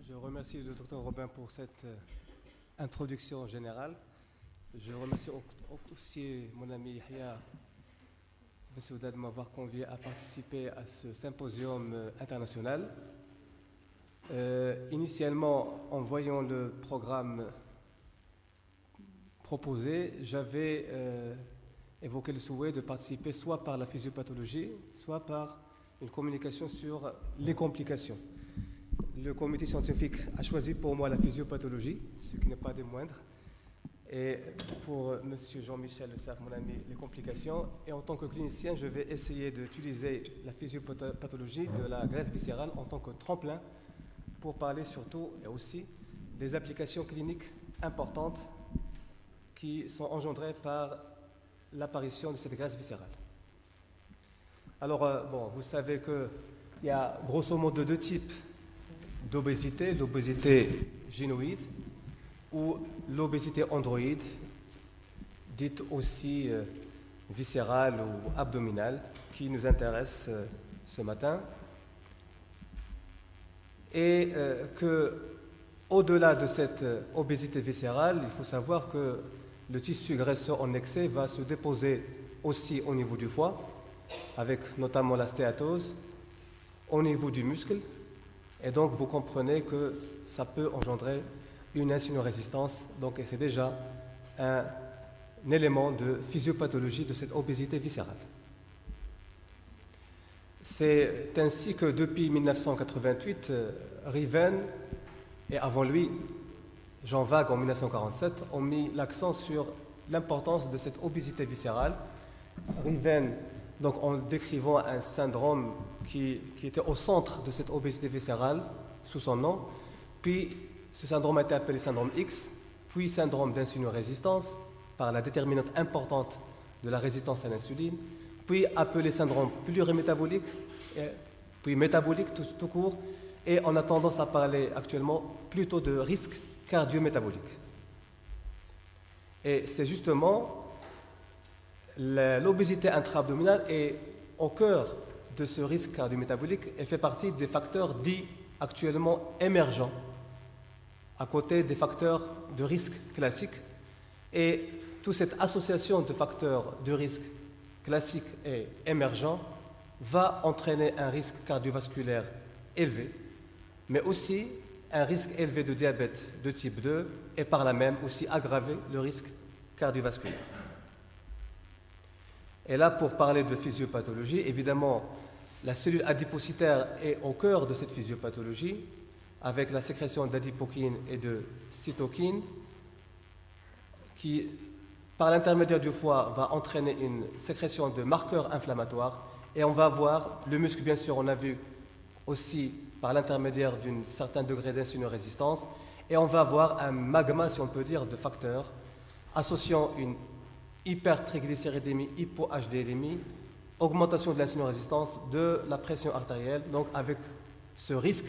Je remercie le docteur Robin pour cette introduction générale. Je remercie aussi mon ami Yahya Bessouda de m'avoir convié à participer à ce symposium international. Initialement, en voyant le programme proposé, j'avais évoqué le souhait de participer soit par la physiopathologie, soit par une communication sur les complications. Le comité scientifique a choisi pour moi la physiopathologie, ce qui n'est pas des moindres, et pour M. Jean-Michel Le Cerf, mon ami, les complications. Et en tant que clinicien, je vais essayer d'utiliser la physiopathologie de la graisse viscérale en tant que tremplin pour parler surtout et aussi des applications cliniques importantes qui sont engendrées par l'apparition de cette graisse viscérale. Alors, vous savez qu'il y a grosso modo deux types d'obésité, l'obésité gynoïde ou l'obésité androïde, dite aussi viscérale ou abdominale, qui nous intéresse ce matin. Et au-delà de cette obésité viscérale, il faut savoir que le tissu graisseux en excès va se déposer aussi au niveau du foie, avec notamment la stéatose, au niveau du muscle. Et donc, vous comprenez que ça peut engendrer une insulinorésistance. Donc, c'est déjà un élément de physiopathologie de cette obésité viscérale. C'est ainsi que depuis 1988, Riven et avant lui, Jean Vague en 1947, ont mis l'accent sur l'importance de cette obésité viscérale. Riven, donc en décrivant un syndrome qui était au centre de cette obésité viscérale, sous son nom, puis ce syndrome a été appelé syndrome X, puis syndrome d'insulinorésistance, par la déterminante importante de la résistance à l'insuline, puis appelé syndrome plurimétabolique, puis métabolique tout court, et on a tendance à parler actuellement plutôt de risque cardio-métabolique. Et c'est justement l'obésité intra-abdominale est au cœur de ce risque cardio-métabolique. Elle fait partie des facteurs dits actuellement émergents, à côté des facteurs de risque classiques. Et toute cette association de facteurs de risque classiques et émergents va entraîner un risque cardiovasculaire élevé, mais aussi un risque élevé de diabète de type 2 et par là même aussi aggraver le risque cardiovasculaire. Et là, pour parler de physiopathologie, évidemment, la cellule adipocytaire est au cœur de cette physiopathologie, avec la sécrétion d'adipokines et de cytokines, qui, par l'intermédiaire du foie, va entraîner une sécrétion de marqueurs inflammatoires. Et on va voir, le muscle, bien sûr, on a vu aussi par l'intermédiaire d'un certain degré d'insulinorésistance, et on va avoir un magma, si on peut dire, de facteurs associant une hypertriglycéridémie, hypo-HDLémie, augmentation de l'insulinorésistance, de la pression artérielle, donc avec ce risque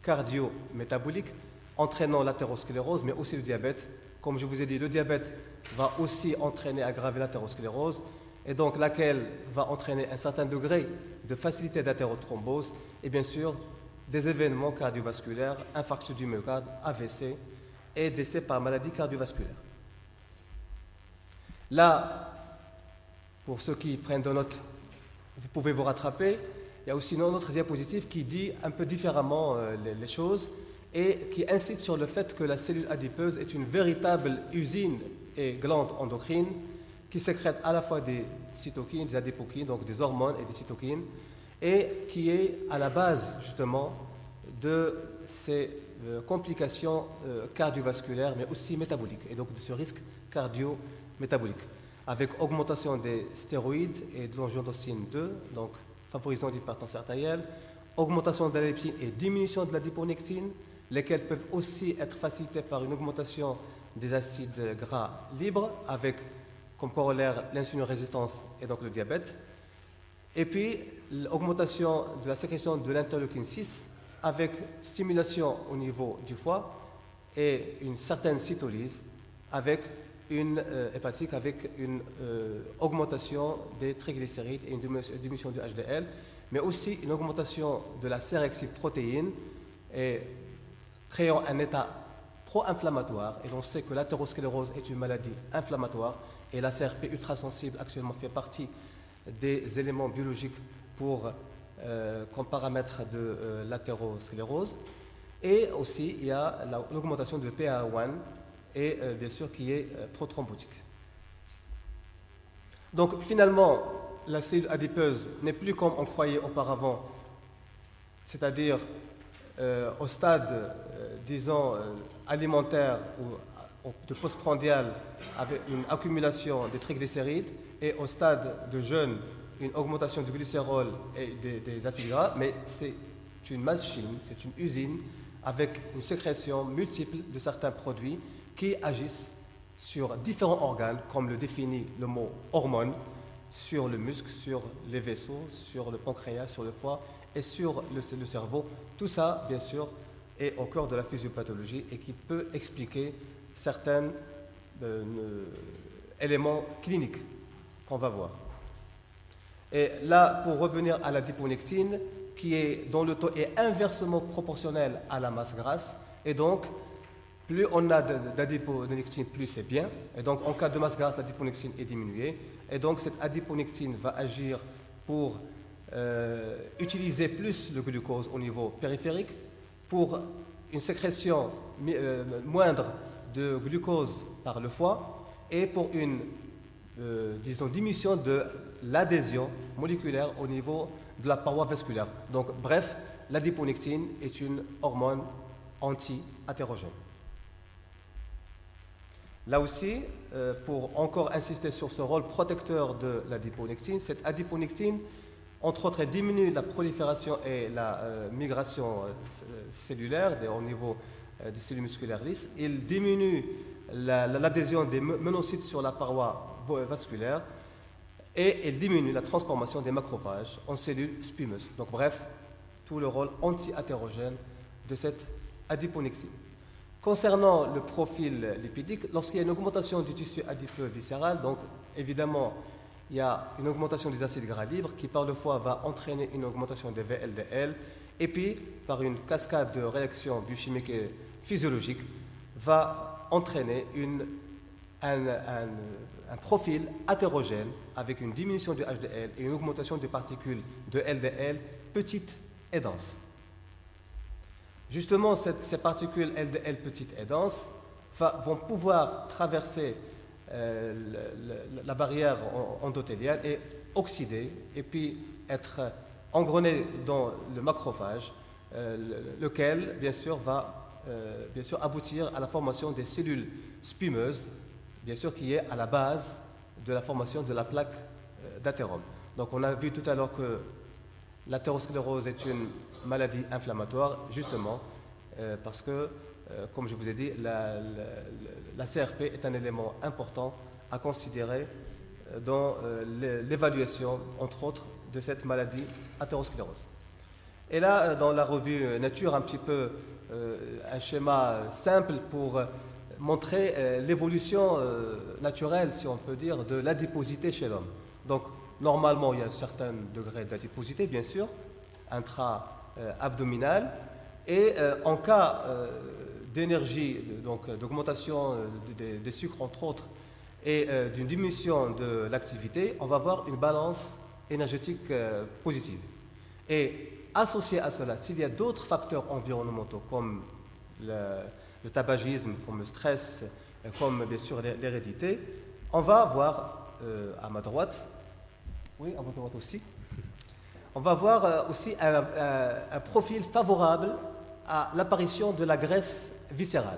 cardio-métabolique entraînant l'athérosclérose, mais aussi le diabète. Comme je vous ai dit, le diabète va aussi entraîner, aggraver l'athérosclérose, et donc laquelle va entraîner un certain degré de facilité d'athérothrombose, et bien sûr des événements cardiovasculaires, infarctus du myocarde, AVC et décès par maladie cardiovasculaire. Là, pour ceux qui prennent de notes, vous pouvez vous rattraper. Il y a aussi une autre diapositive qui dit un peu différemment les choses et qui incite sur le fait que la cellule adipeuse est une véritable usine et glande endocrine qui sécrète à la fois des cytokines, des adipokines, donc des hormones et des cytokines, et qui est à la base justement de ces complications cardiovasculaires mais aussi métaboliques, et donc de ce risque cardio-métabolique, avec augmentation des stéroïdes et de l'angiotensine 2, donc favorisant l'hypertension artérielle, augmentation de la leptine et diminution de la diponectine, lesquelles peuvent aussi être facilitées par une augmentation des acides gras libres, avec comme corollaire l'insulinorésistance et donc le diabète. Et puis, l'augmentation de la sécrétion de l'interleukine 6 avec stimulation au niveau du foie et une certaine cytolyse avec une hépatique, avec une augmentation des triglycérides et une diminution du HDL, mais aussi une augmentation de la C-réactive protéine et créant un état pro-inflammatoire. Et l'on sait que l'athérosclérose est une maladie inflammatoire et la CRP ultrasensible actuellement fait partie des éléments biologiques comme paramètre de l'athérosclérose. Et aussi, il y a l'augmentation de PA1 et bien sûr qui est prothrombotique. Donc finalement, la cellule adipeuse n'est plus comme on croyait auparavant, c'est-à-dire au stade, disons, alimentaire ou de postprandial avec une accumulation des triglycérides et au stade de jeûne, une augmentation du glycérol et des acides gras, mais c'est une machine, c'est une usine avec une sécrétion multiple de certains produits qui agissent sur différents organes, comme le définit le mot hormone, sur le muscle, sur les vaisseaux, sur le pancréas, sur le foie et sur le cerveau. Tout ça, bien sûr, est au cœur de la physiopathologie et qui peut expliquer certains éléments cliniques qu'on va voir. Et là, pour revenir à l'adiponectine, dont le taux est inversement proportionnel à la masse grasse, et donc plus on a d'adiponectine, plus c'est bien. Et donc, en cas de masse grasse, l'adiponectine est diminuée. Et donc, cette adiponectine va agir pour utiliser plus le glucose au niveau périphérique, pour une sécrétion moindre de glucose par le foie et pour une, diminution de l'adhésion moléculaire au niveau de la paroi vasculaire. Donc, bref, l'adiponectine est une hormone anti-athérogène. Là aussi, pour encore insister sur ce rôle protecteur de l'adiponectine, cette adiponectine, entre autres, elle diminue la prolifération et la migration cellulaire au niveau des cellules musculaires lisses. Il diminue l'adhésion des monocytes sur la paroi vasculaire et il diminue la transformation des macrophages en cellules spumeuses. Donc, bref, tout le rôle anti-athérogène de cette adiponectine. Concernant le profil lipidique, lorsqu'il y a une augmentation du tissu adipeux viscéral, donc évidemment, il y a une augmentation des acides gras libres qui par le foie va entraîner une augmentation des VLDL et puis par une cascade de réactions biochimiques et physiologiques va entraîner un profil athérogène avec une diminution du HDL et une augmentation des particules de LDL petites et denses. Justement, ces particules LDL petites et denses vont pouvoir traverser la barrière endothéliale et oxyder et puis être engrenées dans le macrophage, lequel, bien sûr, va aboutir à la formation des cellules spumeuses, bien sûr, qui est à la base de la formation de la plaque d'athérome. Donc, on a vu tout à l'heure que l'athérosclérose est une maladie inflammatoire, justement, parce que, comme je vous ai dit, la CRP est un élément important à considérer dans l'évaluation, entre autres, de cette maladie athérosclérose. Et là, dans la revue Nature, un petit peu un schéma simple pour montrer l'évolution naturelle, si on peut dire, de l'adiposité chez l'homme. Donc, normalement, il y a un certain degré d'adiposité, bien sûr, intra-abdominale, et en cas d'énergie, donc d'augmentation des sucres, entre autres, et d'une diminution de l'activité, on va avoir une balance énergétique positive. Et associé à cela, s'il y a d'autres facteurs environnementaux, comme le tabagisme, comme le stress, comme bien sûr l'hérédité, on va avoir à ma droite, oui, à votre droite aussi, on va avoir aussi un profil favorable à l'apparition de la graisse viscérale.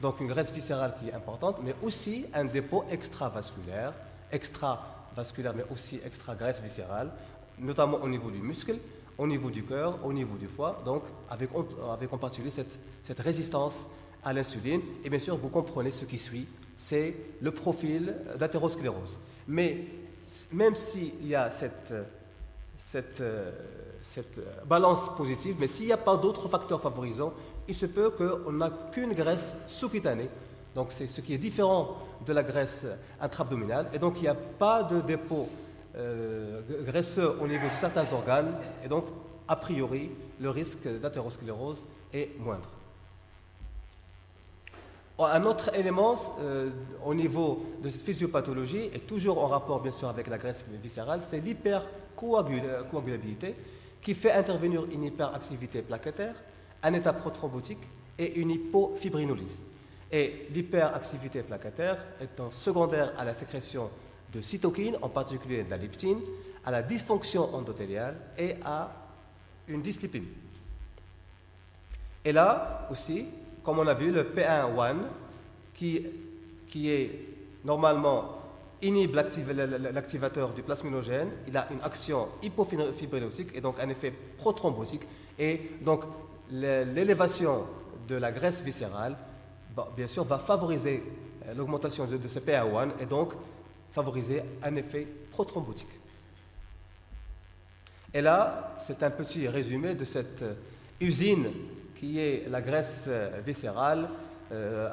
Donc une graisse viscérale qui est importante, mais aussi un dépôt extravasculaire mais aussi extra-graisse viscérale, notamment au niveau du muscle, au niveau du cœur, au niveau du foie, donc avec en particulier cette résistance à l'insuline. Et bien sûr, vous comprenez ce qui suit, c'est le profil d'athérosclérose. Mais même s'il y a cette balance positive, mais s'il n'y a pas d'autres facteurs favorisants, il se peut qu'on n'a qu'une graisse sous-cutanée. Donc c'est ce qui est différent de la graisse intra-abdominale. Et donc il n'y a pas de dépôt graisseux au niveau de certains organes. Et donc, a priori, le risque d'athérosclérose est moindre. Un autre élément au niveau de cette physiopathologie, et toujours en rapport bien sûr avec la graisse viscérale, c'est l'hypercoagulabilité qui fait intervenir une hyperactivité plaquettaire, un état prothrombotique et une hypofibrinolyse. Et l'hyperactivité plaquettaire étant secondaire à la sécrétion de cytokines, en particulier de la leptine, à la dysfonction endothéliale et à une dyslipidémie. Et là aussi, comme on a vu, le P1-1 qui est normalement inhibe l'activateur du plasminogène, il a une action hypofibrinolytique et donc un effet prothrombotique. Et donc l'élévation de la graisse viscérale, bien sûr, va favoriser l'augmentation de ce P1-1 et donc favoriser un effet prothrombotique. Et là, c'est un petit résumé de cette usine qui est la graisse viscérale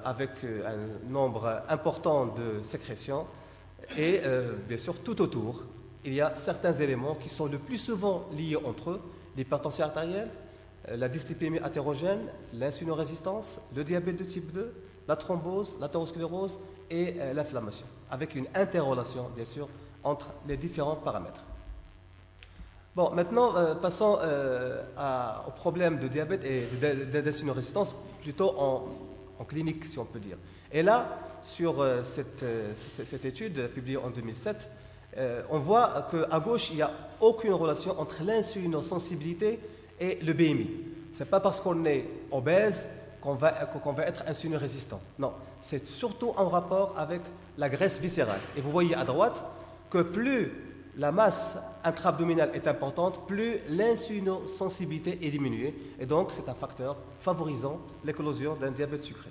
avec un nombre important de sécrétions. Et bien sûr, tout autour, il y a certains éléments qui sont le plus souvent liés entre eux, l'hypertension artérielle, la dyslipidémie athérogène, l'insulinorésistance, le diabète de type 2, la thrombose, l'athérosclérose et l'inflammation, avec une interrelation, bien sûr, entre les différents paramètres. Bon, maintenant, passons au problème de diabète et d'insulinorésistance, plutôt en clinique, si on peut dire. Et là, sur cette étude publiée en 2007, on voit qu'à gauche, il n'y a aucune relation entre l'insulinosensibilité et le BMI. Ce n'est pas parce qu'on est obèse qu'on va être insulinorésistant. Non, c'est surtout en rapport avec la graisse viscérale. Et vous voyez à droite que plus la masse intra-abdominale est importante, plus l'insulinosensibilité est diminuée. Et donc, c'est un facteur favorisant l'éclosion d'un diabète sucré.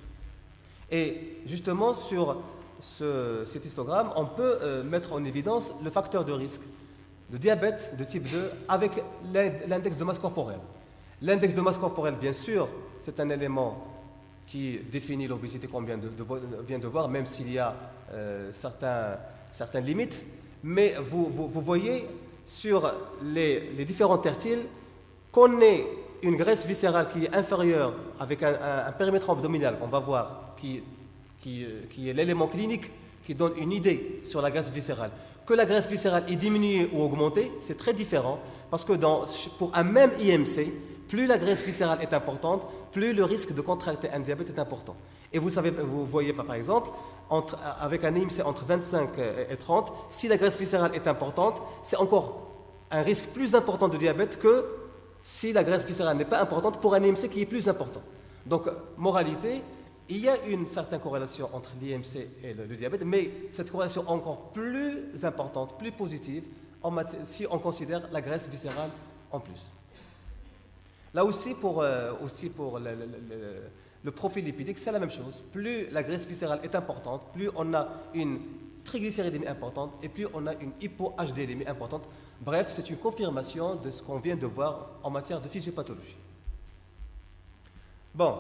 Et justement, sur cet histogramme, on peut mettre en évidence le facteur de risque de diabète de type 2 avec l'index de masse corporelle. L'index de masse corporelle, bien sûr, c'est un élément qui définit l'obésité qu'on vient de voir, même s'il y a certaines limites. Mais vous voyez sur les différents tertiles qu'on ait une graisse viscérale qui est inférieure avec un périmètre abdominal, on va voir, qui est l'élément clinique qui donne une idée sur la graisse viscérale. Que la graisse viscérale est diminuée ou augmentée, c'est très différent, parce que pour un même IMC, plus la graisse viscérale est importante, plus le risque de contracter un diabète est important. Et vous voyez par exemple, avec un IMC entre 25 et 30, si la graisse viscérale est importante, c'est encore un risque plus important de diabète que si la graisse viscérale n'est pas importante pour un IMC qui est plus important. Donc, moralité, il y a une certaine corrélation entre l'IMC et le diabète, mais cette corrélation est encore plus importante, plus positive, si on considère la graisse viscérale en plus. Là aussi, pour le profil lipidique, c'est la même chose. Plus la graisse viscérale est importante, plus on a une triglycéridémie importante et plus on a une hypo-HDLémie importante. Bref, c'est une confirmation de ce qu'on vient de voir en matière de physiopathologie. Bon,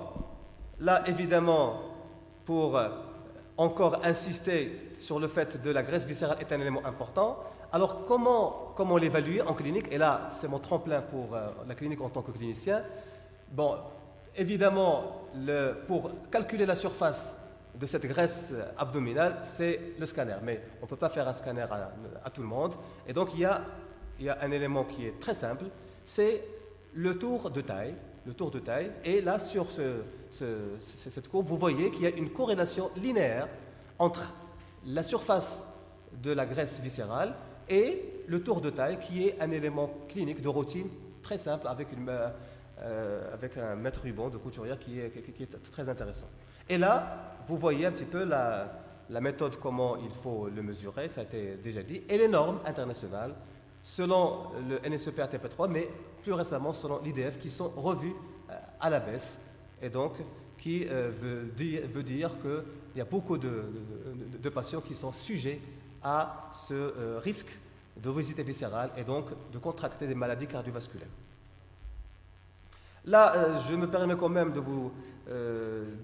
là, évidemment, pour encore insister sur le fait que la graisse viscérale est un élément important, alors comment l'évaluer en clinique? Et là, c'est mon tremplin pour la clinique en tant que clinicien. Bon, évidemment, pour calculer la surface de cette graisse abdominale, c'est le scanner. Mais on ne peut pas faire un scanner à tout le monde. Et donc, il y a un élément qui est très simple, c'est le tour de taille. Et là, sur cette courbe, vous voyez qu'il y a une corrélation linéaire entre la surface de la graisse viscérale et le tour de taille, qui est un élément clinique de routine très simple avec un mètre ruban de couturière qui est très intéressant. Et là, vous voyez un petit peu la méthode, comment il faut le mesurer, ça a été déjà dit, et les normes internationales, selon le NSEP ATP3, mais plus récemment selon l'IDF, qui sont revues à la baisse, et donc qui veut dire qu'il y a beaucoup de patients qui sont sujets à ce risque d'obésité viscérale et donc de contracter des maladies cardiovasculaires. Là, je me permets quand même de vous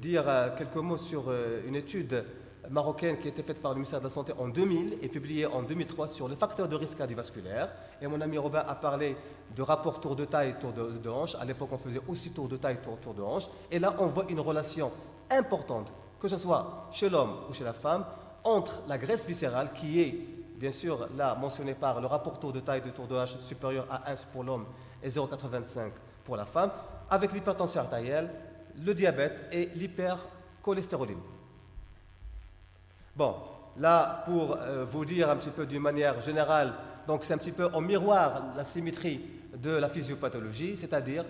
dire quelques mots sur une étude marocaine qui a été faite par le ministère de la Santé en 2000 et publiée en 2003 sur les facteurs de risque cardiovasculaire. Et mon ami Robin a parlé de rapport tour de taille, tour de hanche. À l'époque, on faisait aussi tour de taille, tour de hanche. Et là, on voit une relation importante que ce soit chez l'homme ou chez la femme, entre la graisse viscérale, qui est bien sûr là mentionnée par le rapport tour de taille de tour de H supérieur à 1 pour l'homme et 0,85 pour la femme, avec l'hypertension artérielle, le diabète et l'hypercholestérolémie. Bon, là, pour vous dire un petit peu d'une manière générale, donc c'est un petit peu en miroir la symétrie de la physiopathologie, c'est-à-dire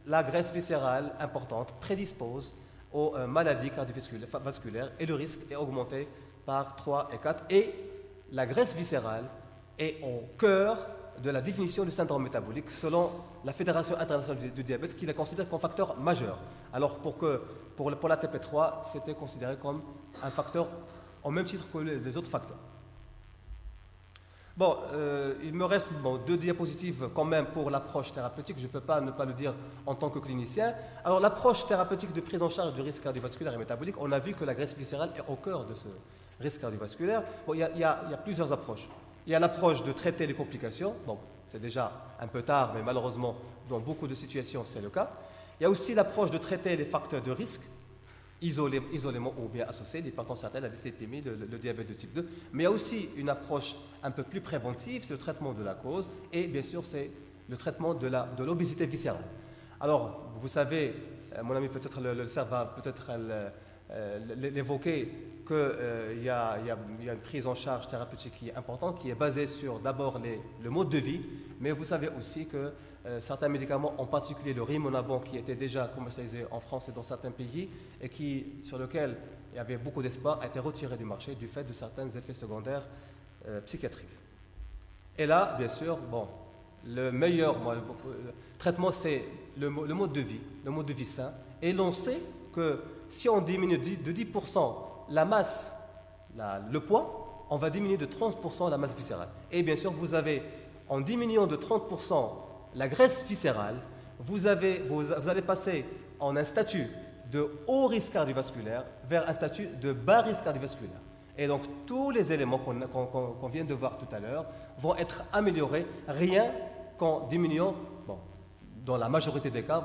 la graisse viscérale importante prédispose aux maladies cardiovasculaires et le risque est augmenté par 3 et 4. Et la graisse viscérale est au cœur de la définition du syndrome métabolique selon la Fédération internationale du diabète qui la considère comme facteur majeur. Alors pour la TP3, c'était considéré comme un facteur au même titre que les autres facteurs. Bon, il me reste 2 diapositives quand même pour l'approche thérapeutique. Je ne peux pas ne pas le dire en tant que clinicien. Alors l'approche thérapeutique de prise en charge du risque cardiovasculaire et métabolique, on a vu que la graisse viscérale est au cœur de ce risque cardiovasculaire. Bon, il y a plusieurs approches. Il y a l'approche de traiter les complications. Bon, c'est déjà un peu tard, mais malheureusement, dans beaucoup de situations, c'est le cas. Il y a aussi l'approche de traiter les facteurs de risque, isolément ou bien associés, l'hypertension artérielle, la dyslipidémie, le diabète de type 2. Mais il y a aussi une approche un peu plus préventive, c'est le traitement de la cause, et bien sûr, c'est le traitement de l'obésité viscérale. Alors, vous savez, mon ami peut-être le va peut-être l'évoquer, qu'il y a une prise en charge thérapeutique qui est importante, qui est basée sur d'abord le mode de vie, mais vous savez aussi que certains médicaments, en particulier le Rimonabant, qui était déjà commercialisé en France et dans certains pays, et sur lequel il y avait beaucoup d'espoir, a été retiré du marché du fait de certains effets secondaires psychiatriques. Et là, bien sûr, le meilleur traitement, c'est le mode de vie sain. Et l'on sait que si on diminue de 10% la masse, le poids, on va diminuer de 30% la masse viscérale. Et bien sûr, vous avez, en diminuant de 30% la graisse viscérale, vous allez passer en un statut de haut risque cardiovasculaire vers un statut de bas risque cardiovasculaire. Et donc, tous les éléments qu'on vient de voir tout à l'heure vont être améliorés rien qu'en diminuant, dans la majorité des cas,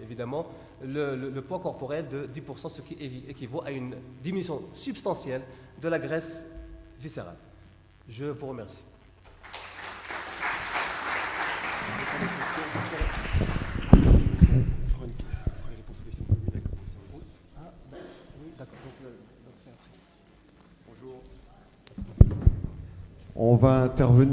évidemment, le poids corporel de 10%, ce qui équivaut à une diminution substantielle de la graisse viscérale. Je vous remercie. On va intervenir.